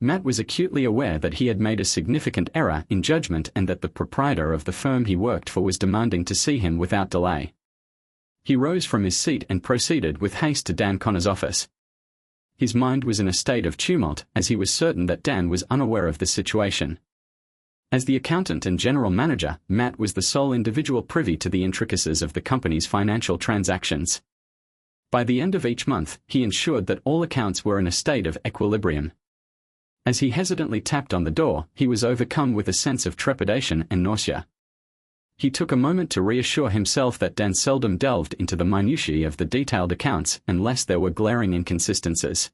Matt was acutely aware that he had made a significant error in judgment and that the proprietor of the firm he worked for was demanding to see him without delay. He rose from his seat and proceeded with haste to Dan Connor's office. His mind was in a state of tumult, as he was certain that Dan was unaware of the situation. As the accountant and general manager, Matt was the sole individual privy to the intricacies of the company's financial transactions. By the end of each month, he ensured that all accounts were in a state of equilibrium. As he hesitantly tapped on the door, he was overcome with a sense of trepidation and nausea. He took a moment to reassure himself that Dan seldom delved into the minutiae of the detailed accounts unless there were glaring inconsistencies.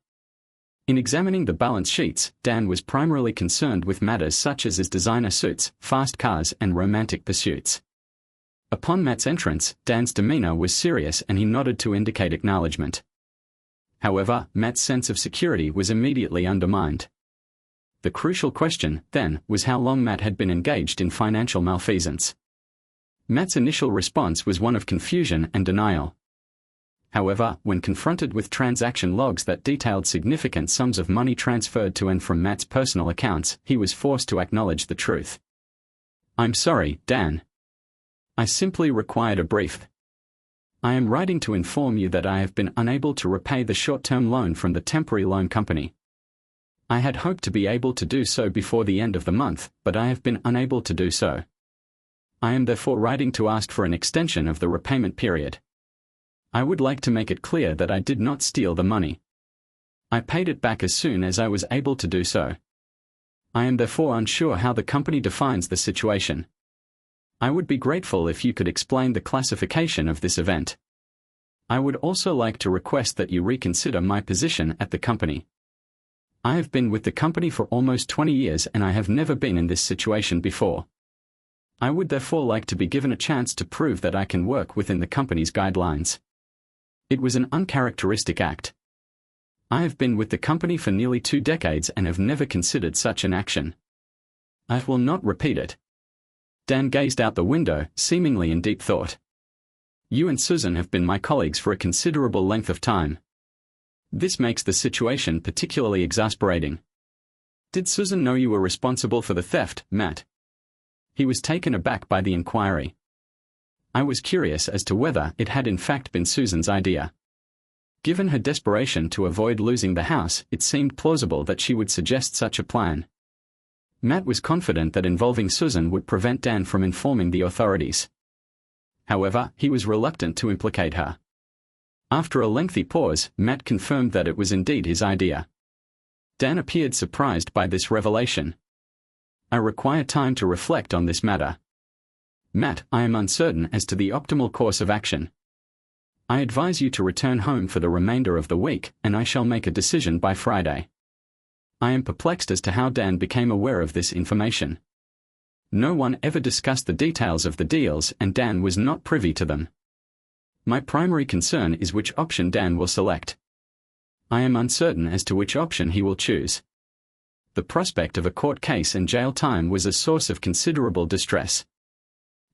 In examining the balance sheets, Dan was primarily concerned with matters such as his designer suits, fast cars, and romantic pursuits. Upon Matt's entrance, Dan's demeanor was serious and he nodded to indicate acknowledgement. However, Matt's sense of security was immediately undermined. The crucial question, then, was how long Matt had been engaged in financial malfeasance. Matt's initial response was one of confusion and denial. However, when confronted with transaction logs that detailed significant sums of money transferred to and from Matt's personal accounts, he was forced to acknowledge the truth. "I'm sorry, Dan. I simply required a brief. I am writing to inform you that I have been unable to repay the short-term loan from the temporary loan company. I had hoped to be able to do so before the end of the month, but I have been unable to do so. I am therefore writing to ask for an extension of the repayment period. I would like to make it clear that I did not steal the money. I paid it back as soon as I was able to do so. I am therefore unsure how the company defines the situation. I would be grateful if you could explain the classification of this event. I would also like to request that you reconsider my position at the company. I have been with the company for almost 20 years and I have never been in this situation before. I would therefore like to be given a chance to prove that I can work within the company's guidelines. It was an uncharacteristic act. I have been with the company for nearly 2 decades and have never considered such an action. I will not repeat it." Dan gazed out the window, seemingly in deep thought. "You and Susan have been my colleagues for a considerable length of time. This makes the situation particularly exasperating. Did Susan know you were responsible for the theft, Matt?" He was taken aback by the inquiry. "I was curious as to whether it had in fact been Susan's idea. Given her desperation to avoid losing the house, it seemed plausible that she would suggest such a plan." Matt was confident that involving Susan would prevent Dan from informing the authorities. However, he was reluctant to implicate her. After a lengthy pause, Matt confirmed that it was indeed his idea. Dan appeared surprised by this revelation. "I require time to reflect on this matter. Matt, I am uncertain as to the optimal course of action. I advise you to return home for the remainder of the week, and I shall make a decision by Friday." I am perplexed as to how Dan became aware of this information. No one ever discussed the details of the deals and Dan was not privy to them. My primary concern is which option Dan will select. I am uncertain as to which option he will choose. The prospect of a court case and jail time was a source of considerable distress.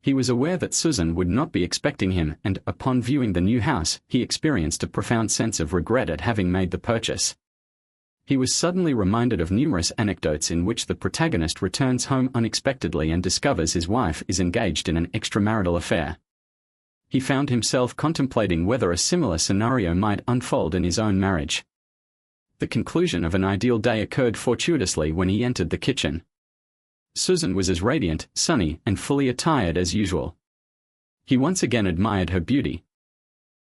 He was aware that Susan would not be expecting him and, upon viewing the new house, he experienced a profound sense of regret at having made the purchase. He was suddenly reminded of numerous anecdotes in which the protagonist returns home unexpectedly and discovers his wife is engaged in an extramarital affair. He found himself contemplating whether a similar scenario might unfold in his own marriage. The conclusion of an ideal day occurred fortuitously when he entered the kitchen. Susan was as radiant, sunny, and fully attired as usual. He once again admired her beauty.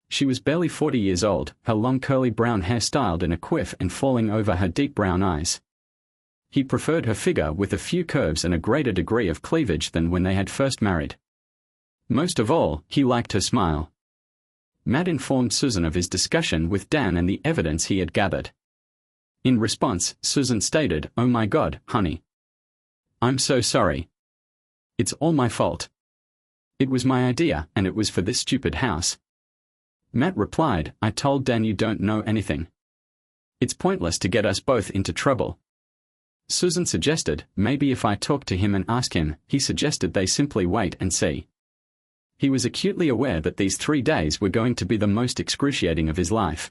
She was barely 40 years old, her long curly brown hair styled in a quiff and falling over her deep brown eyes. He preferred her figure with a few curves and a greater degree of cleavage than when they had first married. Most of all, he liked her smile. Matt informed Susan of his discussion with Dan and the evidence he had gathered. In response, Susan stated, "Oh my God, honey. I'm so sorry. It's all my fault. It was my idea, and it was for this stupid house." Matt replied, "I told Dan you don't know anything. It's pointless to get us both into trouble." Susan suggested, maybe if I talk to him and ask him. He suggested they simply wait and see. He was acutely aware that these 3 days were going to be the most excruciating of his life.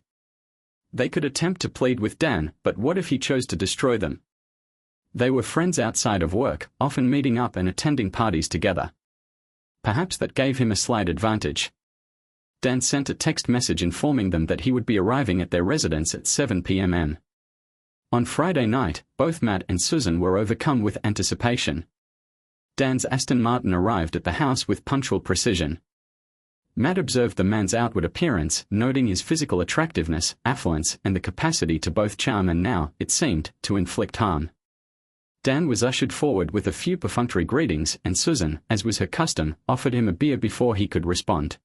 They could attempt to plead with Dan, but what if he chose to destroy them? They were friends outside of work, often meeting up and attending parties together. Perhaps that gave him a slight advantage. Dan sent a text message informing them that he would be arriving at their residence at 7 p.m. On Friday night, both Matt and Susan were overcome with anticipation. Dan's Aston Martin arrived at the house with punctual precision. Matt observed the man's outward appearance, noting his physical attractiveness, affluence, and the capacity to both charm and now, it seemed, to inflict harm. Dan was ushered forward with a few perfunctory greetings, and Susan, as was her custom, offered him a beer before he could respond.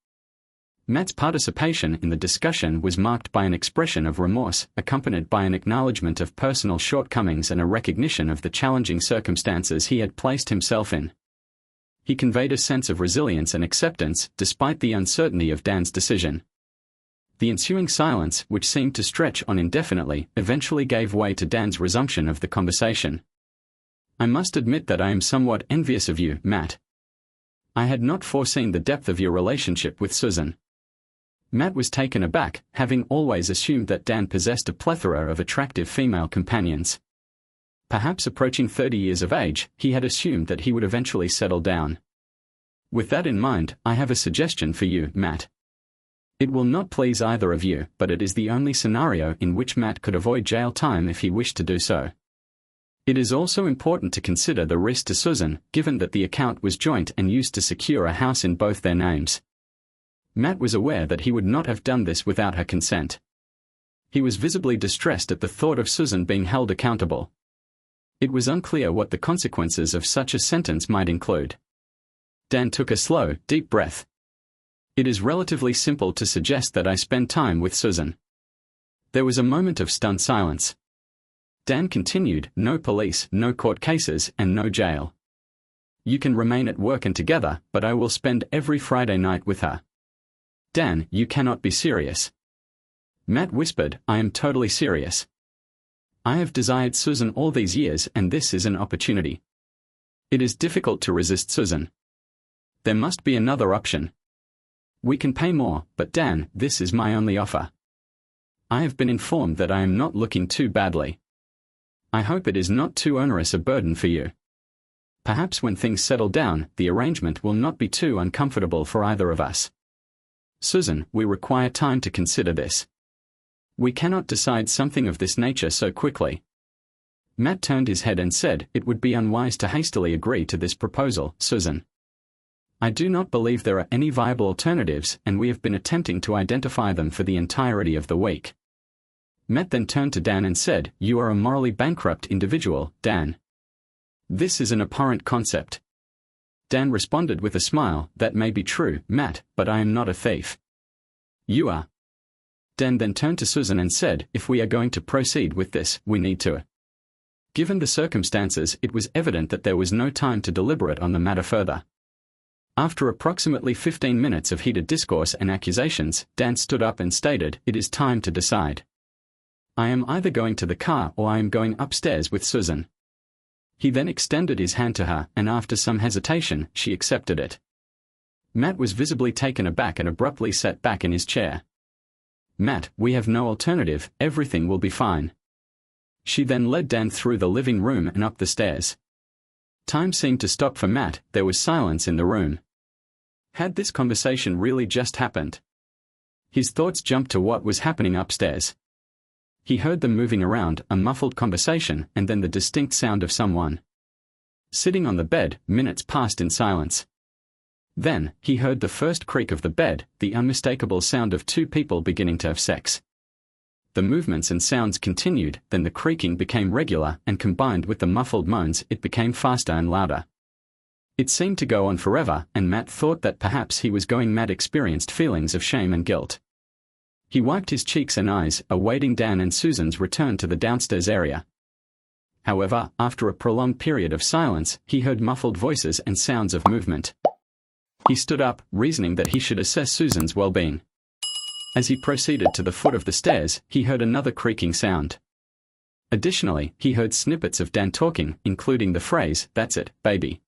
Matt's participation in the discussion was marked by an expression of remorse, accompanied by an acknowledgement of personal shortcomings and a recognition of the challenging circumstances he had placed himself in. He conveyed a sense of resilience and acceptance, despite the uncertainty of Dan's decision. The ensuing silence, which seemed to stretch on indefinitely, eventually gave way to Dan's resumption of the conversation. "I must admit that I am somewhat envious of you, Matt. I had not foreseen the depth of your relationship with Susan." Matt was taken aback, having always assumed that Dan possessed a plethora of attractive female companions. Perhaps approaching 30 years of age, he had assumed that he would eventually settle down. "With that in mind, I have a suggestion for you, Matt. It will not please either of you, but it is the only scenario in which Matt could avoid jail time if he wished to do so. It is also important to consider the risk to Susan, given that the account was joint and used to secure a house in both their names." Matt was aware that he would not have done this without her consent. He was visibly distressed at the thought of Susan being held accountable. It was unclear what the consequences of such a sentence might include. Dan took a slow, deep breath. "It is relatively simple to suggest that I spend time with Susan." There was a moment of stunned silence. Dan continued, "No police, no court cases, and no jail. You can remain at work and together, but I will spend every Friday night with her." "Dan, you cannot be serious." Matt whispered, "I am totally serious. I have desired Susan all these years, and this is an opportunity. It is difficult to resist Susan. There must be another option. We can pay more, but Dan, this is my only offer. I have been informed that I am not looking too badly. I hope it is not too onerous a burden for you. Perhaps when things settle down, the arrangement will not be too uncomfortable for either of us. Susan, we require time to consider this. We cannot decide something of this nature so quickly." Matt turned his head and said, "It would be unwise to hastily agree to this proposal, Susan. I do not believe there are any viable alternatives, and we have been attempting to identify them for the entirety of the week." Matt then turned to Dan and said, "You are a morally bankrupt individual, Dan. This is an abhorrent concept." Dan responded with a smile, "That may be true, Matt, but I am not a thief." "You are." Dan then turned to Susan and said, "If we are going to proceed with this, we need to." Given the circumstances, it was evident that there was no time to deliberate on the matter further. After approximately 15 minutes of heated discourse and accusations, Dan stood up and stated, "It is time to decide. I am either going to the car or I am going upstairs with Susan." He then extended his hand to her, and after some hesitation, she accepted it. Matt was visibly taken aback and abruptly sat back in his chair. "Matt, we have no alternative, everything will be fine." She then led Dan through the living room and up the stairs. Time seemed to stop for Matt, there was silence in the room. Had this conversation really just happened? His thoughts jumped to what was happening upstairs. He heard them moving around, a muffled conversation, and then the distinct sound of someone. Sitting on the bed, minutes passed in silence. Then, he heard the first creak of the bed, the unmistakable sound of two people beginning to have sex. The movements and sounds continued, then the creaking became regular, and combined with the muffled moans, it became faster and louder. It seemed to go on forever, and Matt thought that perhaps he was going mad. Experienced feelings of shame and guilt. He wiped his cheeks and eyes, awaiting Dan and Susan's return to the downstairs area. However, after a prolonged period of silence, he heard muffled voices and sounds of movement. He stood up, reasoning that he should assess Susan's well-being. As he proceeded to the foot of the stairs, he heard another creaking sound. Additionally, he heard snippets of Dan talking, including the phrase, "That's it, baby."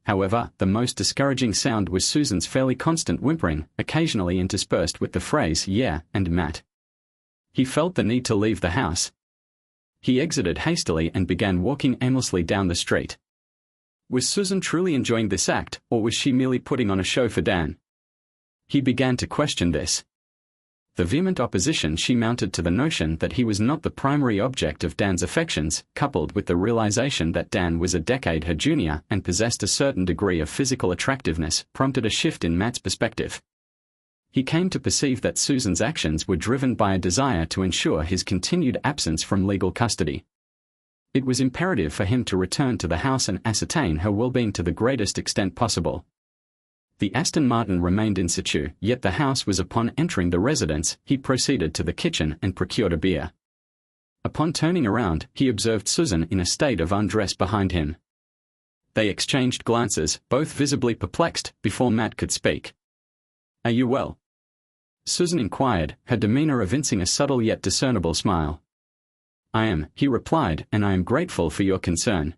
However, the most discouraging sound was Susan's fairly constant whimpering, occasionally interspersed with the phrase, "Yeah," and "Matt." He felt the need to leave the house. He exited hastily and began walking aimlessly down the street. Was Susan truly enjoying this act, or was she merely putting on a show for Dan? He began to question this. The vehement opposition she mounted to the notion that he was not the primary object of Dan's affections, coupled with the realization that Dan was a decade her junior and possessed a certain degree of physical attractiveness, prompted a shift in Matt's perspective. He came to perceive that Susan's actions were driven by a desire to ensure his continued absence from legal custody. It was imperative for him to return to the house and ascertain her well-being to the greatest extent possible. The Aston Martin remained in situ, yet the house was. Upon entering the residence, he proceeded to the kitchen and procured a beer. Upon turning around, he observed Susan in a state of undress behind him. They exchanged glances, both visibly perplexed, before Matt could speak. "Are you well?" Susan inquired, her demeanor evincing a subtle yet discernible smile. "I am," he replied, "and I am grateful for your concern.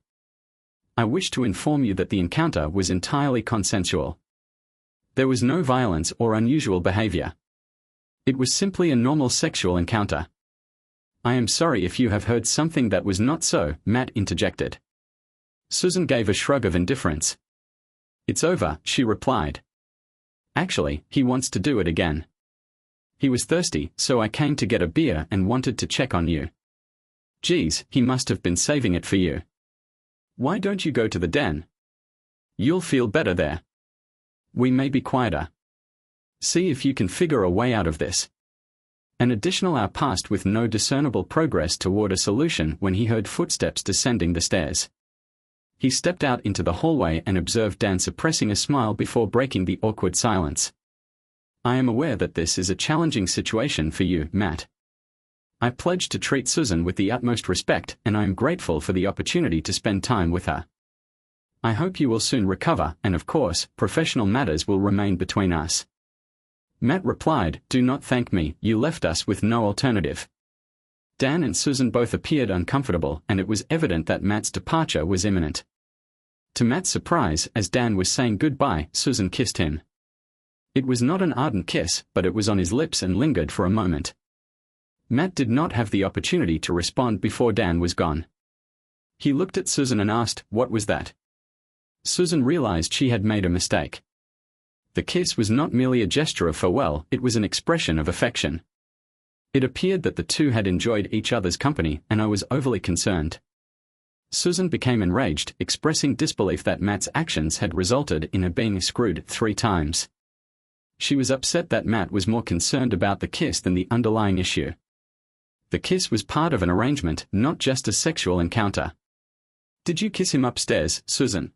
I wish to inform you that the encounter was entirely consensual. There was no violence or unusual behavior. It was simply a normal sexual encounter." "I am sorry if you have heard something that was not so," Matt interjected. Susan gave a shrug of indifference. "It's over," she replied. "Actually, he wants to do it again. He was thirsty, so I came to get a beer and wanted to check on you. Geez, he must have been saving it for you. Why don't you go to the den? You'll feel better there. We may be quieter. See if you can figure a way out of this." An additional hour passed with no discernible progress toward a solution when he heard footsteps descending the stairs. He stepped out into the hallway and observed Dan suppressing a smile before breaking the awkward silence. "I am aware that this is a challenging situation for you, Matt. I pledge to treat Susan with the utmost respect, and I am grateful for the opportunity to spend time with her. I hope you will soon recover, and of course, professional matters will remain between us." Matt replied, "Do not thank me, you left us with no alternative." Dan and Susan both appeared uncomfortable, and it was evident that Matt's departure was imminent. To Matt's surprise, as Dan was saying goodbye, Susan kissed him. It was not an ardent kiss, but it was on his lips and lingered for a moment. Matt did not have the opportunity to respond before Dan was gone. He looked at Susan and asked, "What was that?" Susan realized she had made a mistake. The kiss was not merely a gesture of farewell, it was an expression of affection. It appeared that the two had enjoyed each other's company, and I was overly concerned. Susan became enraged, expressing disbelief that Matt's actions had resulted in her being screwed 3 times. She was upset that Matt was more concerned about the kiss than the underlying issue. The kiss was part of an arrangement, not just a sexual encounter. "Did you kiss him upstairs, Susan?"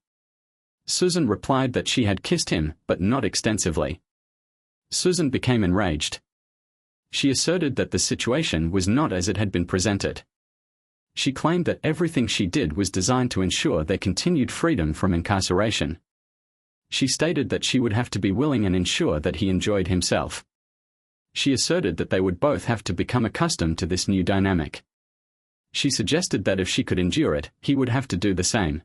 Susan replied that she had kissed him, but not extensively. Susan became enraged. She asserted that the situation was not as it had been presented. She claimed that everything she did was designed to ensure their continued freedom from incarceration. She stated that she would have to be willing and ensure that he enjoyed himself. She asserted that they would both have to become accustomed to this new dynamic. She suggested that if she could endure it, he would have to do the same.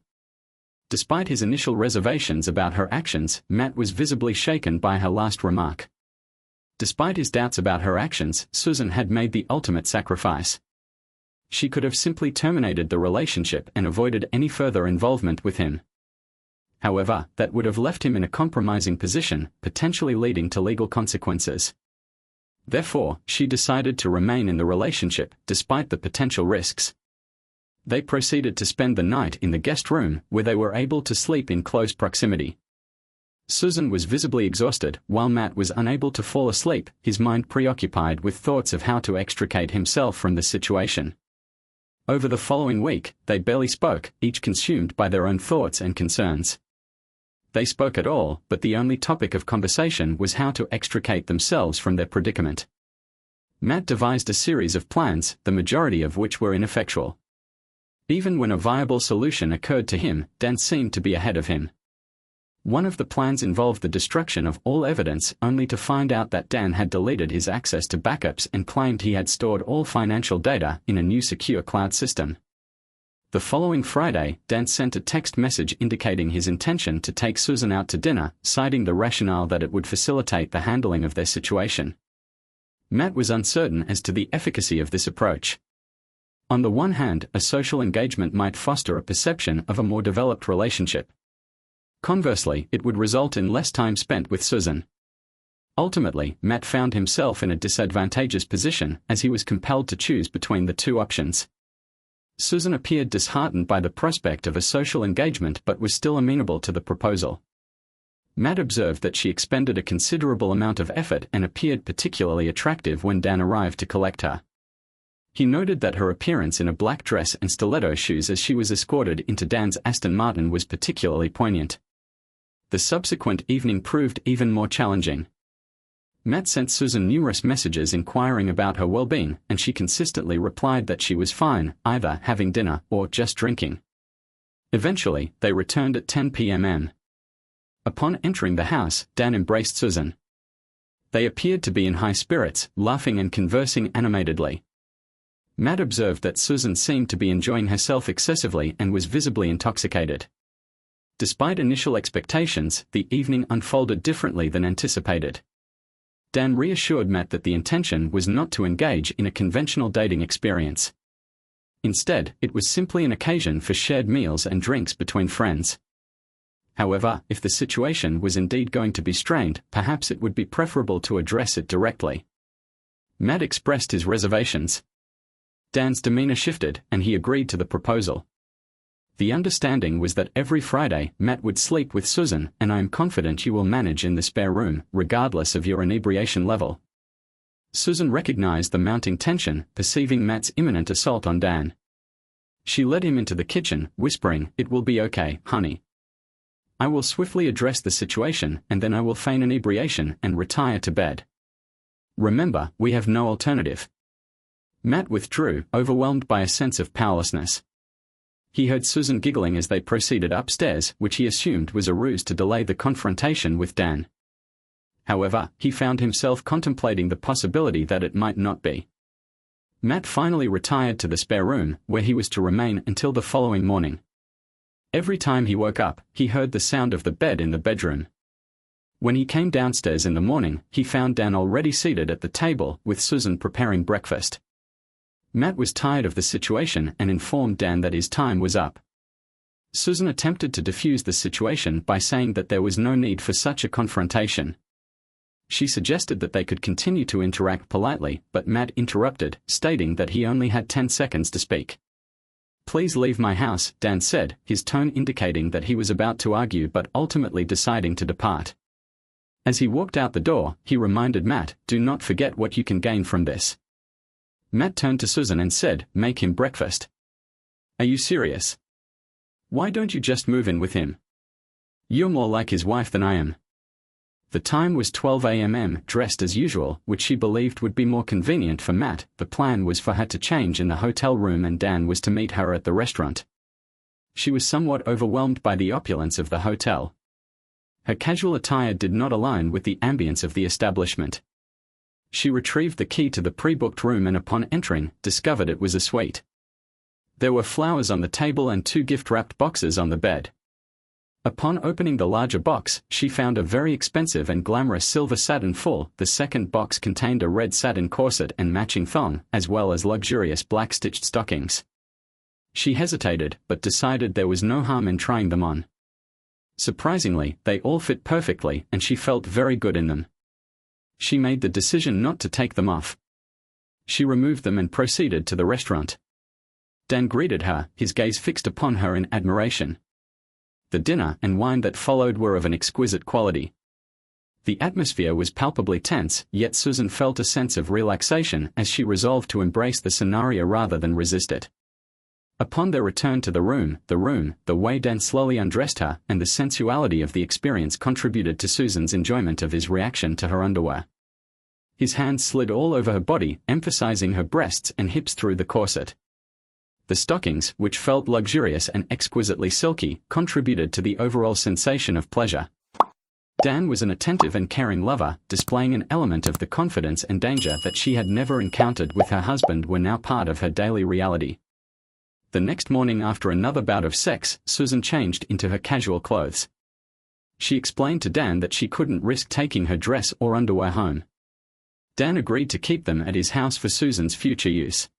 Despite his initial reservations about her actions, Matt was visibly shaken by her last remark. Despite his doubts about her actions, Susan had made the ultimate sacrifice. She could have simply terminated the relationship and avoided any further involvement with him. However, that would have left him in a compromising position, potentially leading to legal consequences. Therefore, she decided to remain in the relationship, despite the potential risks. They proceeded to spend the night in the guest room, where they were able to sleep in close proximity. Susan was visibly exhausted, while Matt was unable to fall asleep, his mind preoccupied with thoughts of how to extricate himself from the situation. Over the following week, they barely spoke, each consumed by their own thoughts and concerns. They spoke at all, but the only topic of conversation was how to extricate themselves from their predicament. Matt devised a series of plans, the majority of which were ineffectual. Even when a viable solution occurred to him, Dan seemed to be ahead of him. One of the plans involved the destruction of all evidence, only to find out that Dan had deleted his access to backups and claimed he had stored all financial data in a new secure cloud system. The following Friday, Dan sent a text message indicating his intention to take Susan out to dinner, citing the rationale that it would facilitate the handling of their situation. Matt was uncertain as to the efficacy of this approach. On the one hand, a social engagement might foster a perception of a more developed relationship. Conversely, it would result in less time spent with Susan. Ultimately, Matt found himself in a disadvantageous position as he was compelled to choose between the two options. Susan appeared disheartened by the prospect of a social engagement but was still amenable to the proposal. Matt observed that she expended a considerable amount of effort and appeared particularly attractive when Dan arrived to collect her. He noted that her appearance in a black dress and stiletto shoes as she was escorted into Dan's Aston Martin was particularly poignant. The subsequent evening proved even more challenging. Matt sent Susan numerous messages inquiring about her well-being, and she consistently replied that she was fine, either having dinner or just drinking. Eventually, they returned at 10 p.m. Upon entering the house, Dan embraced Susan. They appeared to be in high spirits, laughing and conversing animatedly. Matt observed that Susan seemed to be enjoying herself excessively and was visibly intoxicated. Despite initial expectations, the evening unfolded differently than anticipated. Dan reassured Matt that the intention was not to engage in a conventional dating experience. Instead, it was simply an occasion for shared meals and drinks between friends. However, if the situation was indeed going to be strained, perhaps it would be preferable to address it directly. Matt expressed his reservations. Dan's demeanor shifted, and he agreed to the proposal. The understanding was that every Friday, Matt would sleep with Susan, and I am confident you will manage in the spare room, regardless of your inebriation level. Susan recognized the mounting tension, perceiving Matt's imminent assault on Dan. She led him into the kitchen, whispering, "It will be okay, honey. I will swiftly address the situation, and then I will feign inebriation and retire to bed. Remember, we have no alternative." Matt withdrew, overwhelmed by a sense of powerlessness. He heard Susan giggling as they proceeded upstairs, which he assumed was a ruse to delay the confrontation with Dan. However, he found himself contemplating the possibility that it might not be. Matt finally retired to the spare room, where he was to remain until the following morning. Every time he woke up, he heard the sound of the bed in the bedroom. When he came downstairs in the morning, he found Dan already seated at the table, with Susan preparing breakfast. Matt was tired of the situation and informed Dan that his time was up. Susan attempted to defuse the situation by saying that there was no need for such a confrontation. She suggested that they could continue to interact politely, but Matt interrupted, stating that he only had 10 seconds to speak. "Please leave my house," Dan said, his tone indicating that he was about to argue but ultimately deciding to depart. As he walked out the door, he reminded Matt, "Do not forget what you can gain from this." Matt turned to Susan and said, "Make him breakfast." "Are you serious? Why don't you just move in with him? You're more like his wife than I am." The time was 12 a.m. Dressed as usual, which she believed would be more convenient for Matt. The plan was for her to change in the hotel room and Dan was to meet her at the restaurant. She was somewhat overwhelmed by the opulence of the hotel. Her casual attire did not align with the ambience of the establishment. She retrieved the key to the pre-booked room and upon entering, discovered it was a suite. There were flowers on the table and 2 gift-wrapped boxes on the bed. Upon opening the larger box, she found a very expensive and glamorous silver satin full. The second box contained a red satin corset and matching thong, as well as luxurious black-stitched stockings. She hesitated, but decided there was no harm in trying them on. Surprisingly, they all fit perfectly, and she felt very good in them. She made the decision not to take them off. She removed them and proceeded to the restaurant. Dan greeted her, his gaze fixed upon her in admiration. The dinner and wine that followed were of an exquisite quality. The atmosphere was palpably tense, yet Susan felt a sense of relaxation as she resolved to embrace the scenario rather than resist it. Upon their return to the room, the way Dan slowly undressed her, and the sensuality of the experience contributed to Susan's enjoyment of his reaction to her underwear. His hands slid all over her body, emphasizing her breasts and hips through the corset. The stockings, which felt luxurious and exquisitely silky, contributed to the overall sensation of pleasure. Dan was an attentive and caring lover, displaying an element of the confidence and danger that she had never encountered with her husband were now part of her daily reality. The next morning after another bout of sex, Susan changed into her casual clothes. She explained to Dan that she couldn't risk taking her dress or underwear home. Dan agreed to keep them at his house for Susan's future use.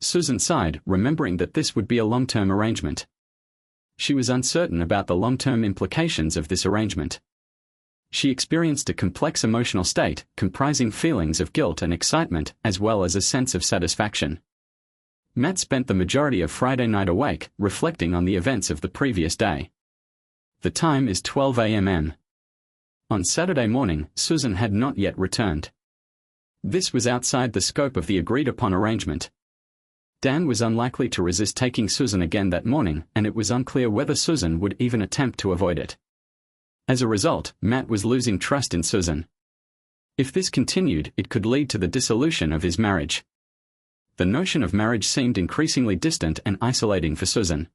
Susan sighed, remembering that this would be a long-term arrangement. She was uncertain about the long-term implications of this arrangement. She experienced a complex emotional state, comprising feelings of guilt and excitement, as well as a sense of satisfaction. Matt spent the majority of Friday night awake, reflecting on the events of the previous day. The time is 12 a.m. On Saturday morning, Susan had not yet returned. This was outside the scope of the agreed-upon arrangement. Dan was unlikely to resist taking Susan again that morning, and it was unclear whether Susan would even attempt to avoid it. As a result, Matt was losing trust in Susan. If this continued, it could lead to the dissolution of his marriage. The notion of marriage seemed increasingly distant and isolating for Susan.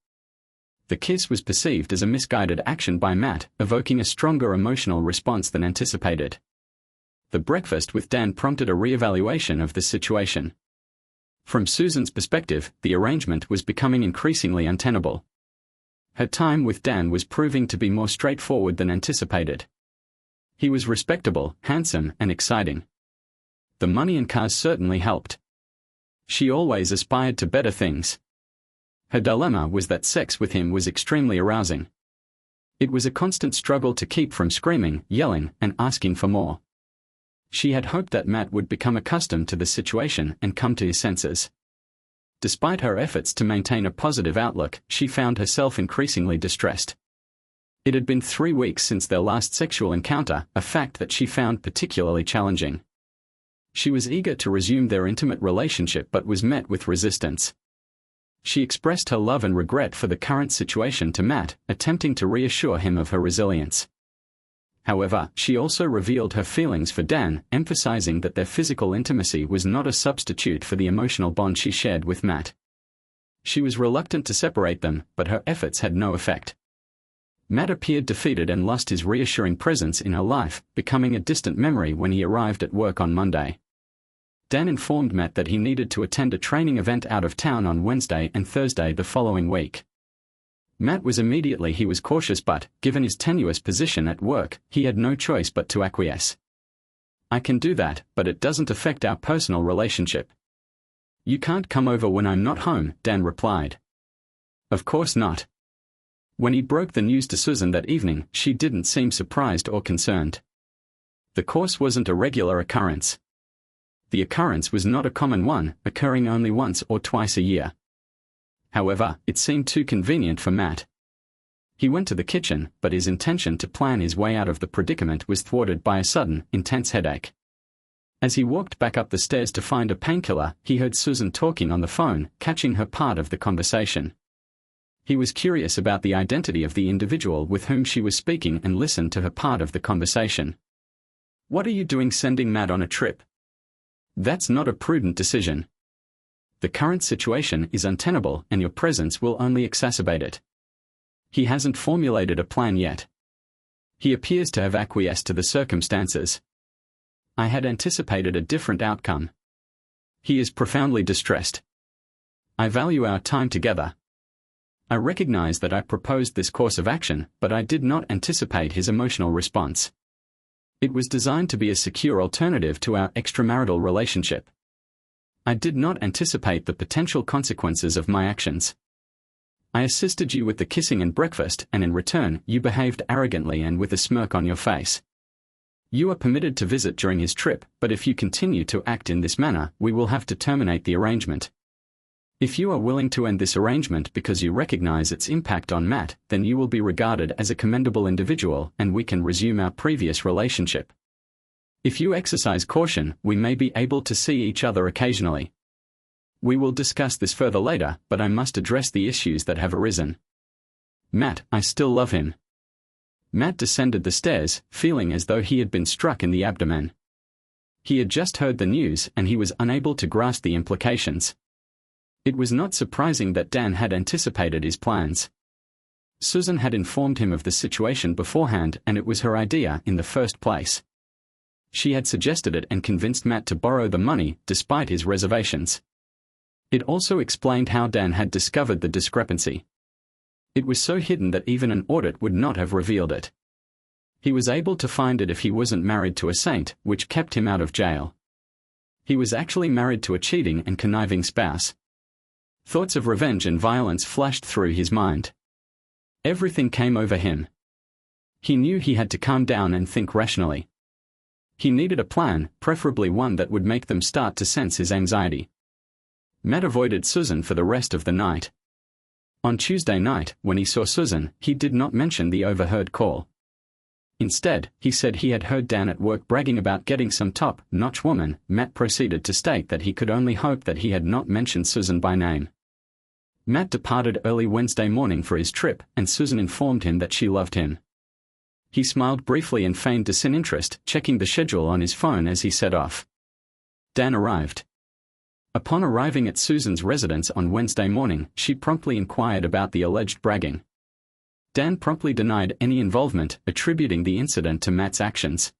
The kiss was perceived as a misguided action by Matt, evoking a stronger emotional response than anticipated. The breakfast with Dan prompted a re-evaluation of the situation. From Susan's perspective, the arrangement was becoming increasingly untenable. Her time with Dan was proving to be more straightforward than anticipated. He was respectable, handsome, and exciting. The money and cars certainly helped. She always aspired to better things. Her dilemma was that sex with him was extremely arousing. It was a constant struggle to keep from screaming, yelling, and asking for more. She had hoped that Matt would become accustomed to the situation and come to his senses. Despite her efforts to maintain a positive outlook, she found herself increasingly distressed. It had been 3 weeks since their last sexual encounter, a fact that she found particularly challenging. She was eager to resume their intimate relationship but was met with resistance. She expressed her love and regret for the current situation to Matt, attempting to reassure him of her resilience. However, she also revealed her feelings for Dan, emphasizing that their physical intimacy was not a substitute for the emotional bond she shared with Matt. She was reluctant to separate them, but her efforts had no effect. Matt appeared defeated and lost his reassuring presence in her life, becoming a distant memory when he arrived at work on Monday. Dan informed Matt that he needed to attend a training event out of town on Wednesday and Thursday the following week. Matt was cautious but, given his tenuous position at work, he had no choice but to acquiesce. "I can do that, but it doesn't affect our personal relationship." "You can't come over when I'm not home," Dan replied. "Of course not." When he broke the news to Susan that evening, she didn't seem surprised or concerned. The course wasn't a regular occurrence. The occurrence was not a common one, occurring only once or twice a year. However, it seemed too convenient for Matt. He went to the kitchen, but his intention to plan his way out of the predicament was thwarted by a sudden, intense headache. As he walked back up the stairs to find a painkiller, he heard Susan talking on the phone, catching her part of the conversation. He was curious about the identity of the individual with whom she was speaking and listened to her part of the conversation. "What are you doing sending Matt on a trip? That's not a prudent decision. The current situation is untenable and your presence will only exacerbate it. He hasn't formulated a plan yet. He appears to have acquiesced to the circumstances. I had anticipated a different outcome. He is profoundly distressed. I value our time together. I recognize that I proposed this course of action, but I did not anticipate his emotional response. It was designed to be a secure alternative to our extramarital relationship. I did not anticipate the potential consequences of my actions. I assisted you with the kissing and breakfast, and in return, you behaved arrogantly and with a smirk on your face. You are permitted to visit during his trip, but if you continue to act in this manner, we will have to terminate the arrangement. If you are willing to end this arrangement because you recognize its impact on Matt, then you will be regarded as a commendable individual and we can resume our previous relationship. If you exercise caution, we may be able to see each other occasionally. We will discuss this further later, but I must address the issues that have arisen. Matt, I still love him." Matt descended the stairs, feeling as though he had been struck in the abdomen. He had just heard the news and he was unable to grasp the implications. It was not surprising that Dan had anticipated his plans. Susan had informed him of the situation beforehand and it was her idea in the first place. She had suggested it and convinced Matt to borrow the money, despite his reservations. It also explained how Dan had discovered the discrepancy. It was so hidden that even an audit would not have revealed it. He was able to find it if he wasn't married to a saint, which kept him out of jail. He was actually married to a cheating and conniving spouse. Thoughts of revenge and violence flashed through his mind. Everything came over him. He knew he had to calm down and think rationally. He needed a plan, preferably one that would make them start to sense his anxiety. Matt avoided Susan for the rest of the night. On Tuesday night, when he saw Susan, he did not mention the overheard call. Instead, he said he had heard Dan at work bragging about getting some top-notch woman. Matt proceeded to state that he could only hope that he had not mentioned Susan by name. Matt departed early Wednesday morning for his trip, and Susan informed him that she loved him. He smiled briefly and feigned disinterest, checking the schedule on his phone as he set off. Dan arrived. Upon arriving at Susan's residence on Wednesday morning, she promptly inquired about the alleged bragging. Dan promptly denied any involvement, attributing the incident to Matt's actions.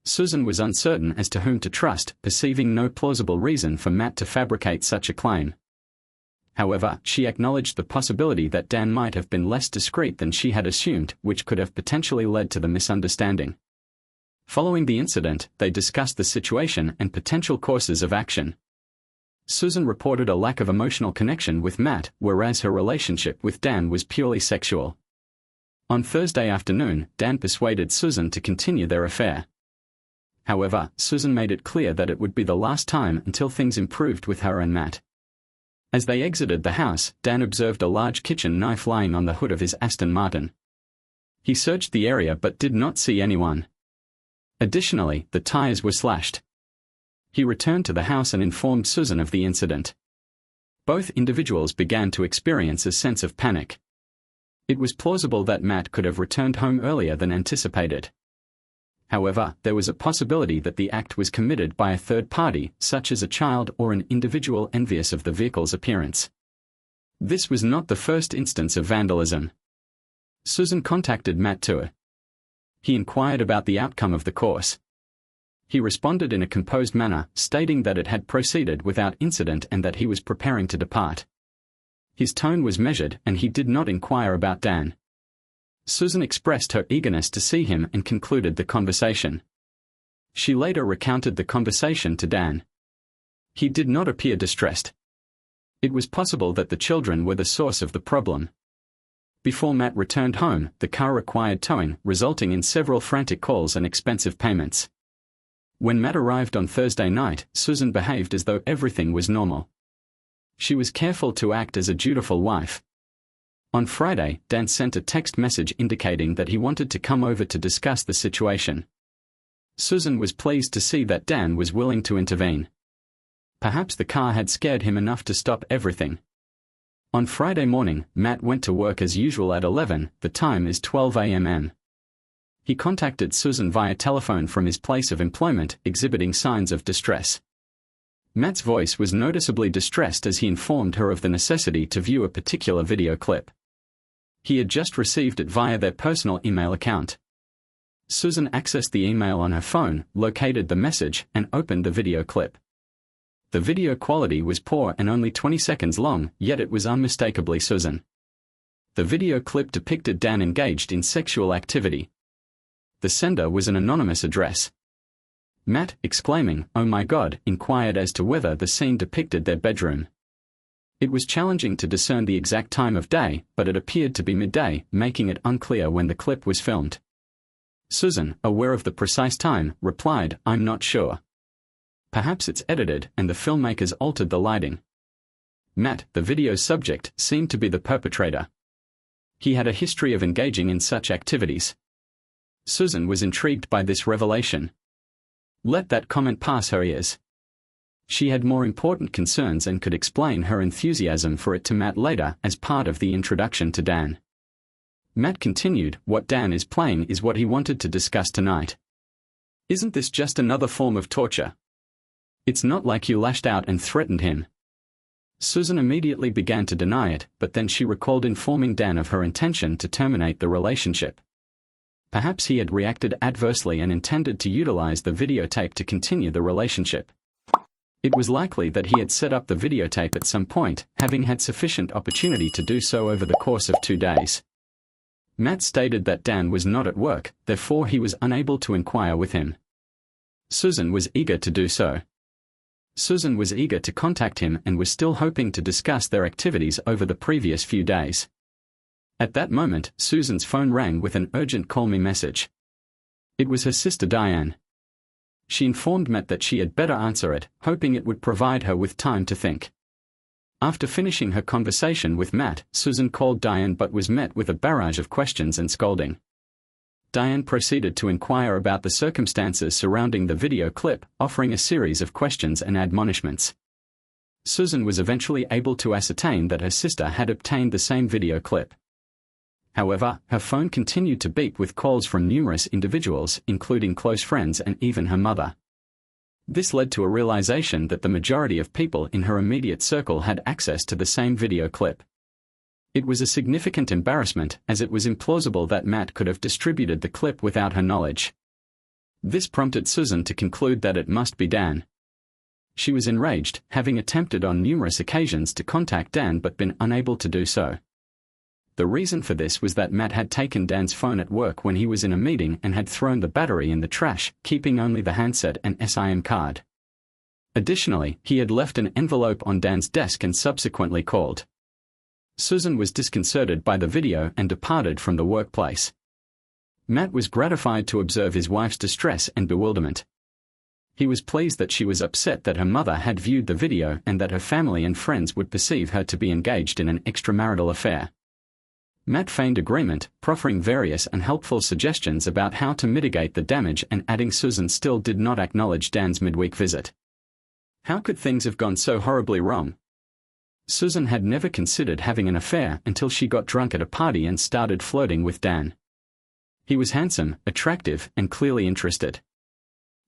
Susan was uncertain as to whom to trust, perceiving no plausible reason for Matt to fabricate such a claim. However, she acknowledged the possibility that Dan might have been less discreet than she had assumed, which could have potentially led to the misunderstanding. Following the incident, they discussed the situation and potential courses of action. Susan reported a lack of emotional connection with Matt, whereas her relationship with Dan was purely sexual. On Thursday afternoon, Dan persuaded Susan to continue their affair. However, Susan made it clear that it would be the last time until things improved with her and Matt. As they exited the house, Dan observed a large kitchen knife lying on the hood of his Aston Martin. He searched the area but did not see anyone. Additionally, the tires were slashed. He returned to the house and informed Susan of the incident. Both individuals began to experience a sense of panic. It was plausible that Matt could have returned home earlier than anticipated. However, there was a possibility that the act was committed by a third party, such as a child or an individual envious of the vehicle's appearance. This was not the first instance of vandalism. Susan contacted Matt too. He inquired about the outcome of the course. He responded in a composed manner, stating that it had proceeded without incident and that he was preparing to depart. His tone was measured, and he did not inquire about Dan. Susan expressed her eagerness to see him and concluded the conversation. She later recounted the conversation to Dan. He did not appear distressed. It was possible that the children were the source of the problem. Before Matt returned home, the car required towing, resulting in several frantic calls and expensive payments. When Matt arrived on Thursday night, Susan behaved as though everything was normal. She was careful to act as a dutiful wife. On Friday, Dan sent a text message indicating that he wanted to come over to discuss the situation. Susan was pleased to see that Dan was willing to intervene. Perhaps the car had scared him enough to stop everything. On Friday morning, Matt went to work as usual at 11, the time is 12 a.m. He contacted Susan via telephone from his place of employment, exhibiting signs of distress. Matt's voice was noticeably distressed as he informed her of the necessity to view a particular video clip. He had just received it via their personal email account. Susan accessed the email on her phone, located the message, and opened the video clip. The video quality was poor and only 20 seconds long, yet it was unmistakably Susan. The video clip depicted Dan engaged in sexual activity. The sender was an anonymous address. Matt, exclaiming, "Oh my God," inquired as to whether the scene depicted their bedroom. It was challenging to discern the exact time of day, but it appeared to be midday, making it unclear when the clip was filmed. Susan, aware of the precise time, replied, "I'm not sure. Perhaps it's edited and the filmmakers altered the lighting." Matt, the video's subject, seemed to be the perpetrator. He had a history of engaging in such activities. Susan was intrigued by this revelation. Let that comment pass her ears. She had more important concerns and could explain her enthusiasm for it to Matt later as part of the introduction to Dan. Matt continued, "What Dan is playing is what he wanted to discuss tonight. Isn't this just another form of torture? It's not like you lashed out and threatened him." Susan immediately began to deny it, but then she recalled informing Dan of her intention to terminate the relationship. Perhaps he had reacted adversely and intended to utilize the videotape to continue the relationship. It was likely that he had set up the videotape at some point, having had sufficient opportunity to do so over the course of 2 days. Matt stated that Dan was not at work, therefore he was unable to inquire with him. Susan was eager to do so. Susan was eager to contact him and was still hoping to discuss their activities over the previous few days. At that moment, Susan's phone rang with an urgent call me message. It was her sister Diane. She informed Matt that she had better answer it, hoping it would provide her with time to think. After finishing her conversation with Matt, Susan called Diane but was met with a barrage of questions and scolding. Diane proceeded to inquire about the circumstances surrounding the video clip, offering a series of questions and admonishments. Susan was eventually able to ascertain that her sister had obtained the same video clip. However, her phone continued to beep with calls from numerous individuals, including close friends and even her mother. This led to a realization that the majority of people in her immediate circle had access to the same video clip. It was a significant embarrassment, as it was implausible that Matt could have distributed the clip without her knowledge. This prompted Susan to conclude that it must be Dan. She was enraged, having attempted on numerous occasions to contact Dan but been unable to do so. The reason for this was that Matt had taken Dan's phone at work when he was in a meeting and had thrown the battery in the trash, keeping only the handset and SIM card. Additionally, he had left an envelope on Dan's desk and subsequently called. Susan was disconcerted by the video and departed from the workplace. Matt was gratified to observe his wife's distress and bewilderment. He was pleased that she was upset that her mother had viewed the video and that her family and friends would perceive her to be engaged in an extramarital affair. Matt feigned agreement, proffering various unhelpful suggestions about how to mitigate the damage and adding Susan still did not acknowledge Dan's midweek visit. How could things have gone so horribly wrong? Susan had never considered having an affair until she got drunk at a party and started flirting with Dan. He was handsome, attractive, and clearly interested.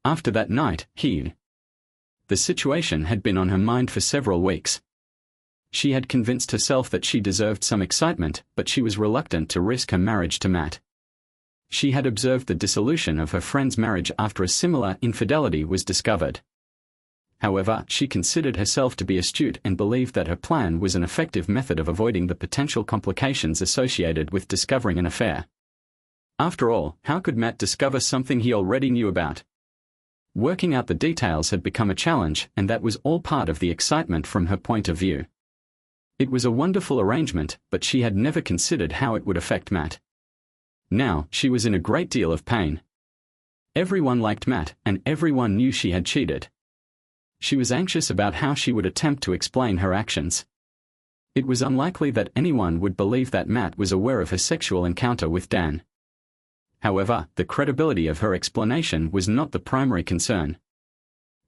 After that night, the situation had been on her mind for several weeks. She had convinced herself that she deserved some excitement, but she was reluctant to risk her marriage to Matt. She had observed the dissolution of her friend's marriage after a similar infidelity was discovered. However, she considered herself to be astute and believed that her plan was an effective method of avoiding the potential complications associated with discovering an affair. After all, how could Matt discover something he already knew about? Working out the details had become a challenge, and that was all part of the excitement from her point of view. It was a wonderful arrangement, but she had never considered how it would affect Matt. Now, she was in a great deal of pain. Everyone liked Matt, and everyone knew she had cheated. She was anxious about how she would attempt to explain her actions. It was unlikely that anyone would believe that Matt was aware of her sexual encounter with Dan. However, the credibility of her explanation was not the primary concern.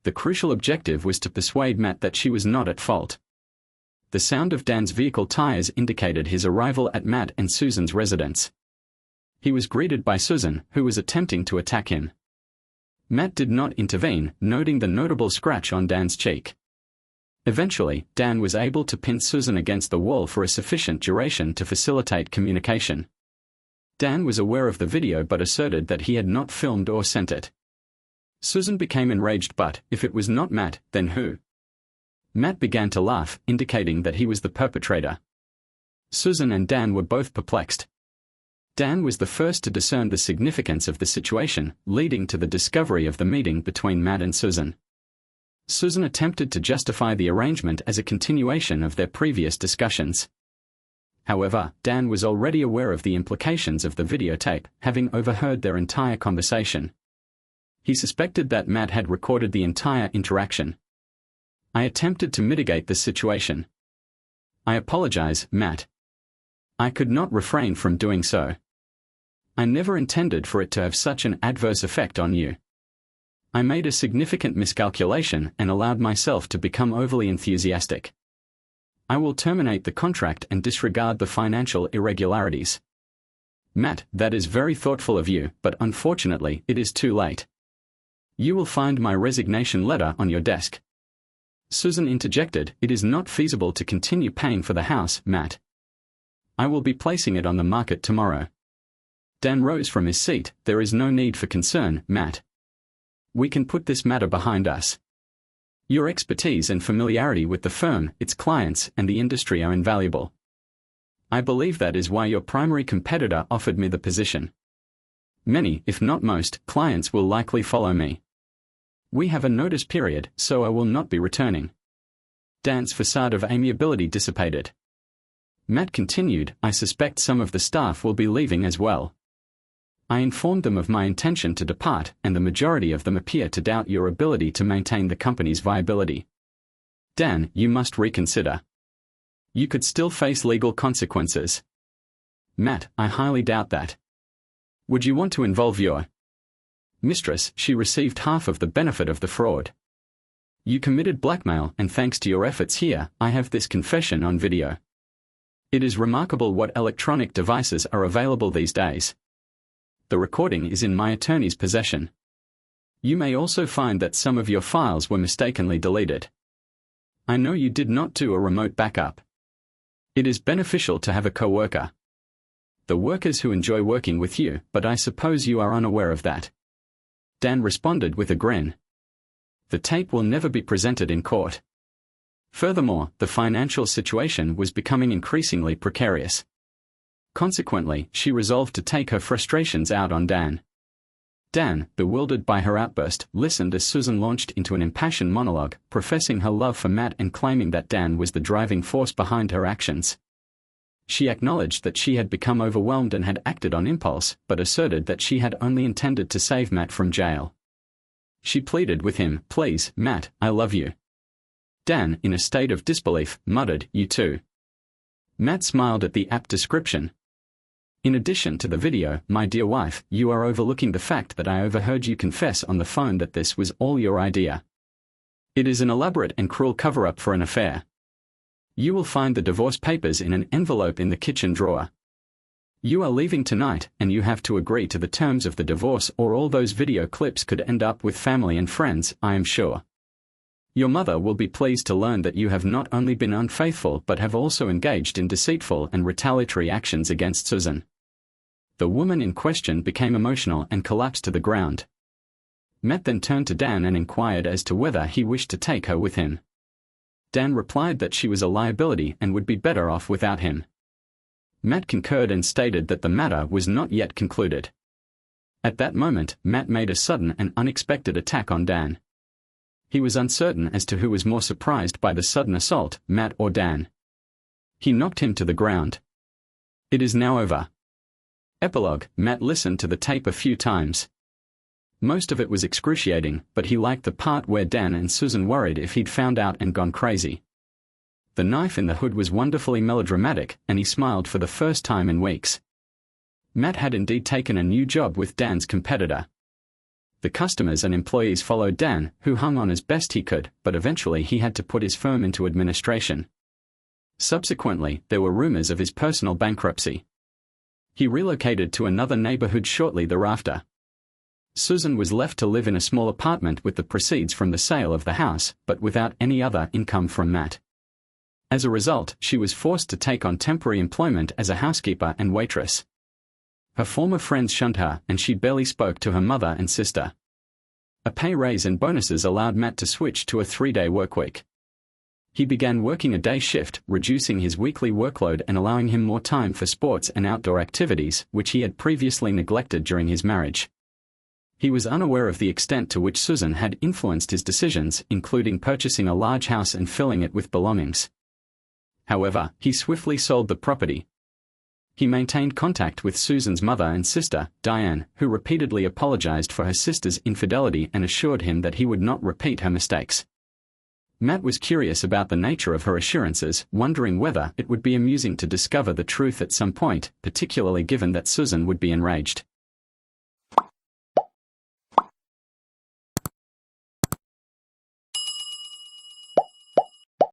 The crucial objective was to persuade Matt that she was not at fault. The sound of Dan's vehicle tires indicated his arrival at Matt and Susan's residence. He was greeted by Susan, who was attempting to attack him. Matt did not intervene, noting the notable scratch on Dan's cheek. Eventually, Dan was able to pin Susan against the wall for a sufficient duration to facilitate communication. Dan was aware of the video but asserted that he had not filmed or sent it. Susan became enraged, but if it was not Matt, then who? Matt began to laugh, indicating that he was the perpetrator. Susan and Dan were both perplexed. Dan was the first to discern the significance of the situation, leading to the discovery of the meeting between Matt and Susan. Susan attempted to justify the arrangement as a continuation of their previous discussions. However, Dan was already aware of the implications of the videotape, having overheard their entire conversation. He suspected that Matt had recorded the entire interaction. I attempted to mitigate the situation. I apologize, Matt. I could not refrain from doing so. I never intended for it to have such an adverse effect on you. I made a significant miscalculation and allowed myself to become overly enthusiastic. I will terminate the contract and disregard the financial irregularities. Matt, that is very thoughtful of you, but unfortunately, it is too late. You will find my resignation letter on your desk. Susan interjected, it is not feasible to continue paying for the house, Matt. I will be placing it on the market tomorrow. Dan rose from his seat, there is no need for concern, Matt. We can put this matter behind us. Your expertise and familiarity with the firm, its clients, and the industry are invaluable. I believe that is why your primary competitor offered me the position. Many, if not most, clients will likely follow me. We have a notice period, so I will not be returning. Dan's facade of amiability dissipated. Matt continued, I suspect some of the staff will be leaving as well. I informed them of my intention to depart, and the majority of them appear to doubt your ability to maintain the company's viability. Dan, you must reconsider. You could still face legal consequences. Matt, I highly doubt that. Would you want to involve your mistress? She received half of the benefit of the fraud. You committed blackmail, and thanks to your efforts here, I have this confession on video. It is remarkable what electronic devices are available these days. The recording is in my attorney's possession. You may also find that some of your files were mistakenly deleted. I know you did not do a remote backup. It is beneficial to have a coworker. The workers who enjoy working with you, but I suppose you are unaware of that. Dan responded with a grin. The tape will never be presented in court. Furthermore, the financial situation was becoming increasingly precarious. Consequently, she resolved to take her frustrations out on Dan. Dan, bewildered by her outburst, listened as Susan launched into an impassioned monologue, professing her love for Matt and claiming that Dan was the driving force behind her actions. She acknowledged that she had become overwhelmed and had acted on impulse, but asserted that she had only intended to save Matt from jail. She pleaded with him, Please, Matt, I love you. Dan, in a state of disbelief, muttered, You too. Matt smiled at the apt description. In addition to the video, my dear wife, you are overlooking the fact that I overheard you confess on the phone that this was all your idea. It is an elaborate and cruel cover-up for an affair. You will find the divorce papers in an envelope in the kitchen drawer. You are leaving tonight, and you have to agree to the terms of the divorce or all those video clips could end up with family and friends, I am sure. Your mother will be pleased to learn that you have not only been unfaithful but have also engaged in deceitful and retaliatory actions against Susan. The woman in question became emotional and collapsed to the ground. Matt then turned to Dan and inquired as to whether he wished to take her with him. Dan replied that she was a liability and would be better off without him. Matt concurred and stated that the matter was not yet concluded. At that moment, Matt made a sudden and unexpected attack on Dan. He was uncertain as to who was more surprised by the sudden assault, Matt or Dan. He knocked him to the ground. It is now over. Epilogue. Matt listened to the tape a few times. Most of it was excruciating, but he liked the part where Dan and Susan worried if he'd found out and gone crazy. The knife in the hood was wonderfully melodramatic, and he smiled for the first time in weeks. Matt had indeed taken a new job with Dan's competitor. The customers and employees followed Dan, who hung on as best he could, but eventually he had to put his firm into administration. Subsequently, there were rumors of his personal bankruptcy. He relocated to another neighborhood shortly thereafter. Susan was left to live in a small apartment with the proceeds from the sale of the house, but without any other income from Matt. As a result, she was forced to take on temporary employment as a housekeeper and waitress. Her former friends shunned her, and she barely spoke to her mother and sister. A pay raise and bonuses allowed Matt to switch to a 3-day workweek. He began working a day shift, reducing his weekly workload and allowing him more time for sports and outdoor activities, which he had previously neglected during his marriage. He was unaware of the extent to which Susan had influenced his decisions, including purchasing a large house and filling it with belongings. However, he swiftly sold the property. He maintained contact with Susan's mother and sister, Diane, who repeatedly apologized for her sister's infidelity and assured him that he would not repeat her mistakes. Matt was curious about the nature of her assurances, wondering whether it would be amusing to discover the truth at some point, particularly given that Susan would be enraged.